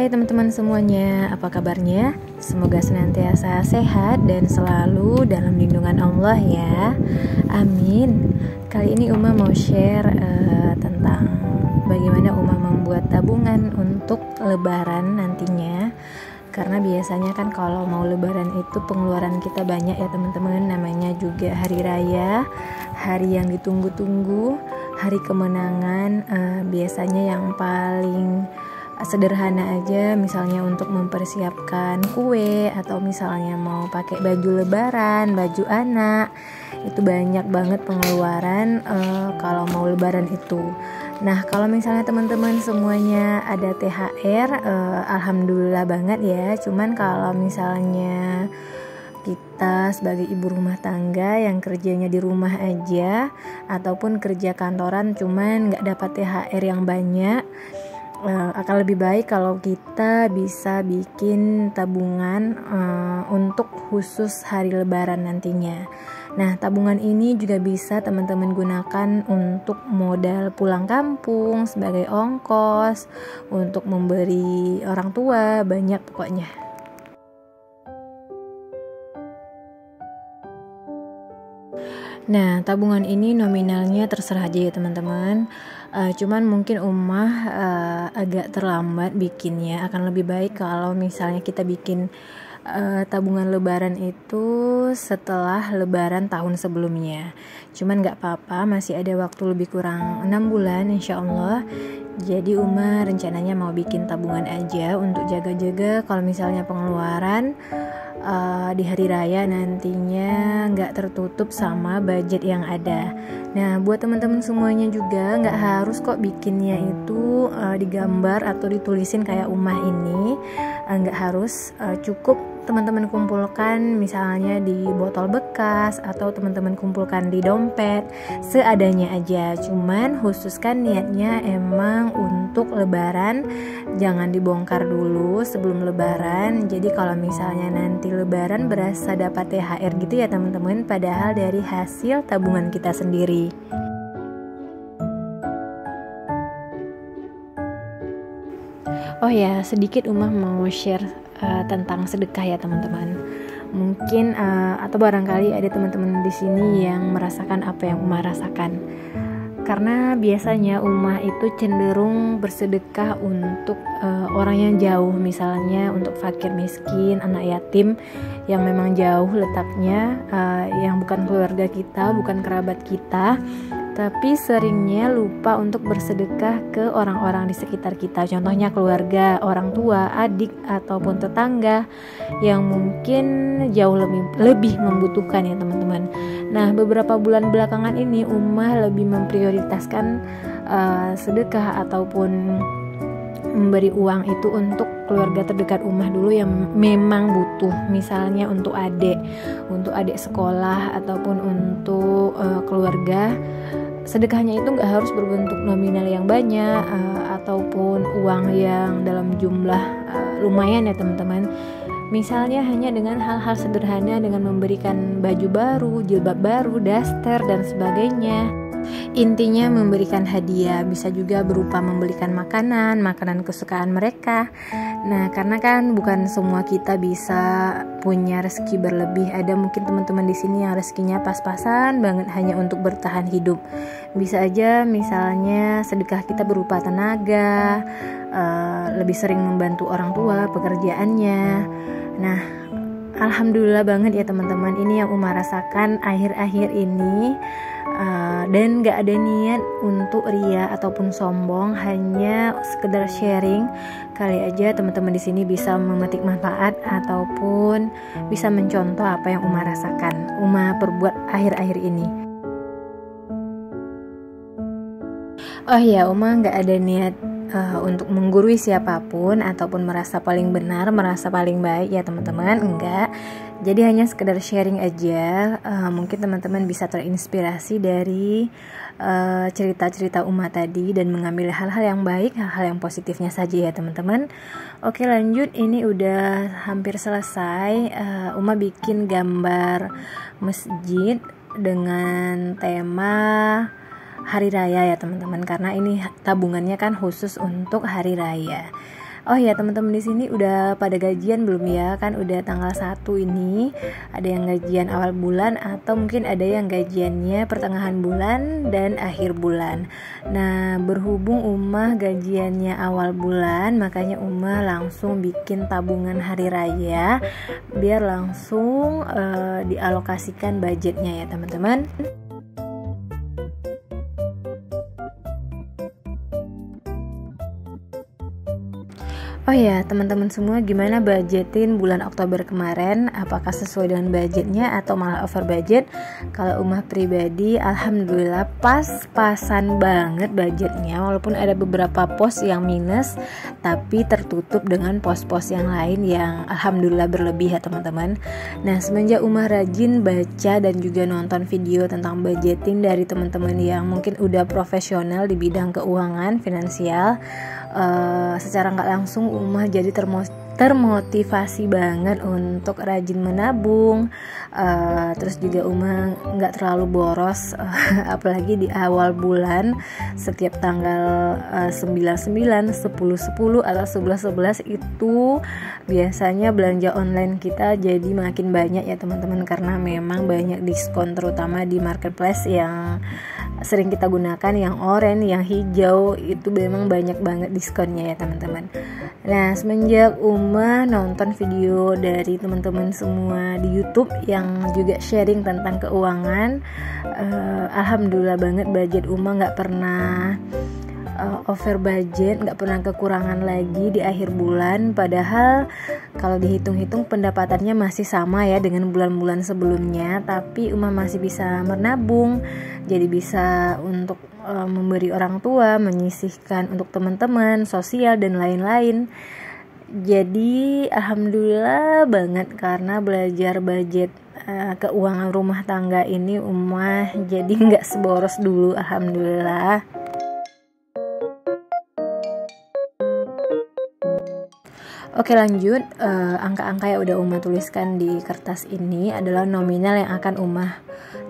Hai teman-teman semuanya, apa kabarnya? Semoga senantiasa sehat dan selalu dalam lindungan Allah ya. Amin. Kali ini Uma mau share tentang bagaimana Uma membuat tabungan untuk lebaran nantinya. Karena biasanya kan kalau mau lebaran itu pengeluaran kita banyak ya teman-teman. Namanya juga hari raya, hari yang ditunggu-tunggu, hari kemenangan. Biasanya yang paling sederhana aja, misalnya untuk mempersiapkan kue atau misalnya mau pakai baju lebaran, baju anak, itu banyak banget pengeluaran kalau mau lebaran itu. Nah, kalau misalnya teman-teman semuanya ada THR, alhamdulillah banget ya. Cuman kalau misalnya kita sebagai ibu rumah tangga yang kerjanya di rumah aja ataupun kerja kantoran cuman nggak dapat THR yang banyak, akan lebih baik kalau kita bisa bikin tabungan untuk khusus hari lebaran nantinya. Nah, tabungan ini juga bisa teman-teman gunakan untuk modal pulang kampung, sebagai ongkos, untuk memberi orang tua, banyak pokoknya. Nah, tabungan ini nominalnya terserah aja ya teman-teman. Cuman mungkin agak terlambat bikinnya. Akan lebih baik kalau misalnya kita bikin tabungan lebaran itu setelah lebaran tahun sebelumnya. Cuman gak apa-apa, masih ada waktu lebih kurang 6 bulan insya Allah. Jadi Uma rencananya mau bikin tabungan aja untuk jaga-jaga kalau misalnya pengeluaran di hari raya nantinya nggak tertutup sama budget yang ada. Nah, buat teman-teman semuanya juga nggak harus kok bikinnya itu digambar atau ditulisin kayak Uma ini, nggak harus, cukup teman-teman kumpulkan misalnya di botol bekas atau teman-teman kumpulkan di dompet, seadanya aja. Cuman khususkan niatnya emang untuk lebaran, jangan dibongkar dulu sebelum lebaran. Jadi kalau misalnya nanti lebaran berasa dapat THR gitu ya teman-teman, padahal dari hasil tabungan kita sendiri. Oh ya, sedikit Uma mau share tentang sedekah ya teman-teman. Mungkin atau barangkali ada teman-teman di sini yang merasakan apa yang Uma rasakan. Karena biasanya Uma itu cenderung bersedekah untuk orang yang jauh, misalnya untuk fakir miskin, anak yatim yang memang jauh letaknya, yang bukan keluarga kita, bukan kerabat kita, tapi seringnya lupa untuk bersedekah ke orang-orang di sekitar kita. Contohnya keluarga, orang tua, adik, ataupun tetangga yang mungkin jauh lebih membutuhkan ya teman-teman. Nah, beberapa bulan belakangan ini Uma lebih memprioritaskan sedekah ataupun memberi uang itu untuk keluarga terdekat Uma dulu yang memang butuh, misalnya untuk adik sekolah ataupun untuk keluarga. Sedekahnya itu nggak harus berbentuk nominal yang banyak ataupun uang yang dalam jumlah lumayan ya teman-teman. Misalnya hanya dengan hal-hal sederhana, dengan memberikan baju baru, jilbab baru, daster dan sebagainya. Intinya memberikan hadiah, bisa juga berupa membelikan makanan kesukaan mereka. Nah, karena kan bukan semua kita bisa punya rezeki berlebih. Ada mungkin teman-teman di sini yang rezekinya pas-pasan banget hanya untuk bertahan hidup. Bisa aja misalnya sedekah kita berupa tenaga, lebih sering membantu orang tua pekerjaannya. Nah, alhamdulillah banget ya teman-teman, ini yang Uma rasakan akhir-akhir ini. Dan gak ada niat untuk ria ataupun sombong, hanya sekedar sharing. Kali aja teman-teman di sini bisa memetik manfaat ataupun bisa mencontoh apa yang Uma rasakan, Uma perbuat akhir-akhir ini. Oh ya, Uma gak ada niat untuk menggurui siapapun ataupun merasa paling benar, merasa paling baik ya teman-teman, enggak. Jadi hanya sekedar sharing aja. Mungkin teman-teman bisa terinspirasi dari cerita-cerita Uma tadi dan mengambil hal-hal yang baik, hal-hal yang positifnya saja ya teman-teman. Oke, lanjut, ini udah hampir selesai. Uma bikin gambar masjid dengan tema hari raya ya teman-teman, karena ini tabungannya kan khusus untuk hari raya. Oh ya teman-teman, di sini udah pada gajian belum ya? Kan udah tanggal 1 ini. Ada yang gajian awal bulan atau mungkin ada yang gajiannya pertengahan bulan dan akhir bulan. Nah, berhubung Umah gajiannya awal bulan, makanya Umah langsung bikin tabungan hari raya biar langsung dialokasikan budgetnya ya teman-teman. Oh ya teman-teman semua, gimana budgetin bulan Oktober kemarin? Apakah sesuai dengan budgetnya atau malah over budget? Kalau Umah pribadi, alhamdulillah pas-pasan banget budgetnya. Walaupun ada beberapa pos yang minus, tapi tertutup dengan pos-pos yang lain yang alhamdulillah berlebih ya teman-teman. Nah, semenjak Umah rajin baca dan juga nonton video tentang budgeting dari teman-teman yang mungkin udah profesional di bidang keuangan finansial, secara nggak langsung Umah jadi termotivasi banget untuk rajin menabung. Terus juga Umah nggak terlalu boros, apalagi di awal bulan setiap tanggal 99, 10, 10 atau 11 itu biasanya belanja online kita jadi makin banyak ya teman-teman, karena memang banyak diskon terutama di marketplace yang sering kita gunakan, yang oranye, yang hijau, itu memang banyak banget diskonnya ya teman-teman. Nah, semenjak Umah nonton video dari teman-teman semua di YouTube yang juga sharing tentang keuangan, alhamdulillah banget budget Umah nggak pernah over budget, nggak pernah kekurangan lagi di akhir bulan. Padahal kalau dihitung-hitung pendapatannya masih sama ya dengan bulan-bulan sebelumnya, tapi Umah masih bisa menabung, jadi bisa untuk memberi orang tua, menyisihkan untuk teman-teman, sosial dan lain-lain. Jadi alhamdulillah banget karena belajar budget keuangan rumah tangga ini Umah jadi nggak seboros dulu, alhamdulillah. Oke lanjut, angka-angka yang udah Umah tuliskan di kertas ini adalah nominal yang akan Umah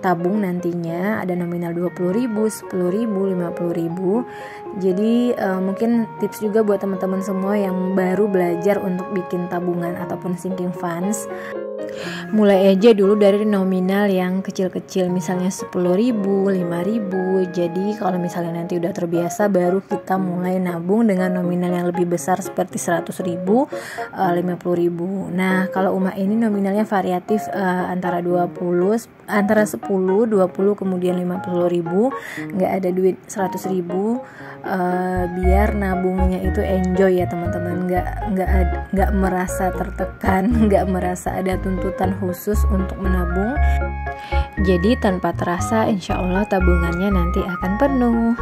tabung nantinya. Ada nominal 20.000, 10.000, 50.000. Jadi mungkin tips juga buat teman-teman semua yang baru belajar untuk bikin tabungan ataupun sinking funds. Mulai aja dulu dari nominal yang kecil-kecil, misalnya 10.000, 5.000. Jadi kalau misalnya nanti udah terbiasa, baru kita mulai nabung dengan nominal yang lebih besar seperti 100.000, 50.000. Nah, kalau Umah ini nominalnya variatif, antara 10, 20, kemudian 50.000. Nggak ada duit 100.000, biar nabungnya itu enjoy ya teman-teman. Nggak merasa tertekan, nggak merasa ada tuntutan khusus untuk menabung. Jadi tanpa terasa insya Allah tabungannya nanti akan penuh.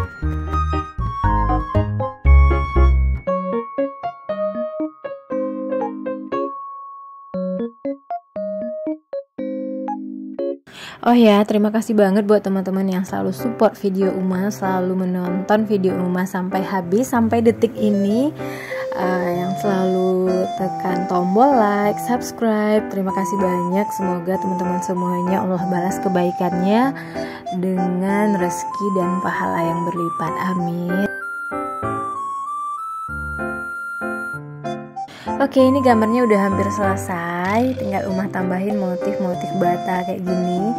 Oh ya, terima kasih banget buat teman-teman yang selalu support video Umah, selalu menonton video Umah sampai habis, sampai detik ini, yang selalu tekan tombol like, subscribe. Terima kasih banyak. Semoga teman-teman semuanya Allah balas kebaikannya dengan rezeki dan pahala yang berlipat. Amin. Oke, ini gambarnya udah hampir selesai, tinggal Umah tambahin motif-motif bata kayak gini.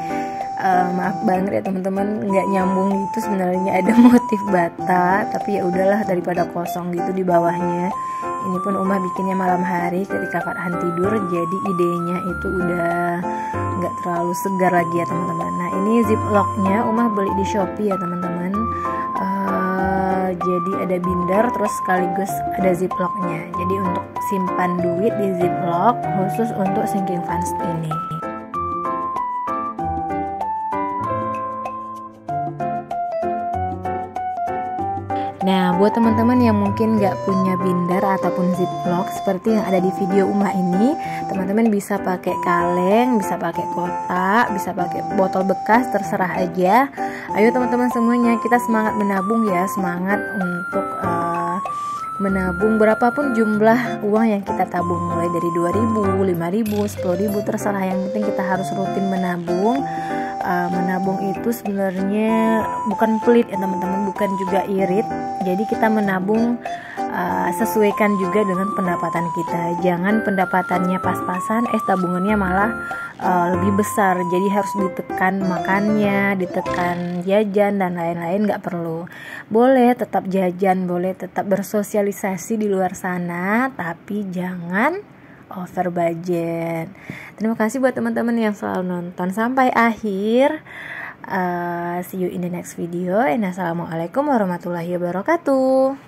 Maaf banget ya teman-teman, nggak nyambung gitu sebenarnya ada motif bata, tapi ya udahlah daripada kosong gitu di bawahnya. Ini pun Umah bikinnya malam hari ketika Farhan tidur, jadi idenya itu udah nggak terlalu segar lagi ya teman-teman. Nah, ini ziplocknya Umah beli di Shopee ya teman-teman. Jadi ada binder terus sekaligus ada ziplocknya. Jadi untuk simpan duit di ziplock khusus untuk sinking funds ini. Nah, buat teman-teman yang mungkin nggak punya binder ataupun ziplock seperti yang ada di video Umah ini, teman-teman bisa pakai kaleng, bisa pakai kotak, bisa pakai botol bekas, terserah aja. Ayo teman-teman semuanya, kita semangat menabung ya, semangat untuk menabung berapapun jumlah uang yang kita tabung, mulai dari 2.000, 5.000, 10.000, terserah. Yang penting kita harus rutin menabung. Menabung itu sebenarnya bukan pelit ya teman-teman, bukan juga irit. Jadi kita menabung sesuaikan juga dengan pendapatan kita. Jangan pendapatannya pas-pasan, tabungannya malah lebih besar. Jadi harus ditekan makannya, ditekan jajan dan lain-lain, nggak perlu. Boleh tetap jajan, boleh tetap bersosialisasi di luar sana, tapi jangan over budget. Terima kasih buat teman-teman yang selalu nonton sampai akhir. See you in the next video, and assalamualaikum warahmatullahi wabarakatuh.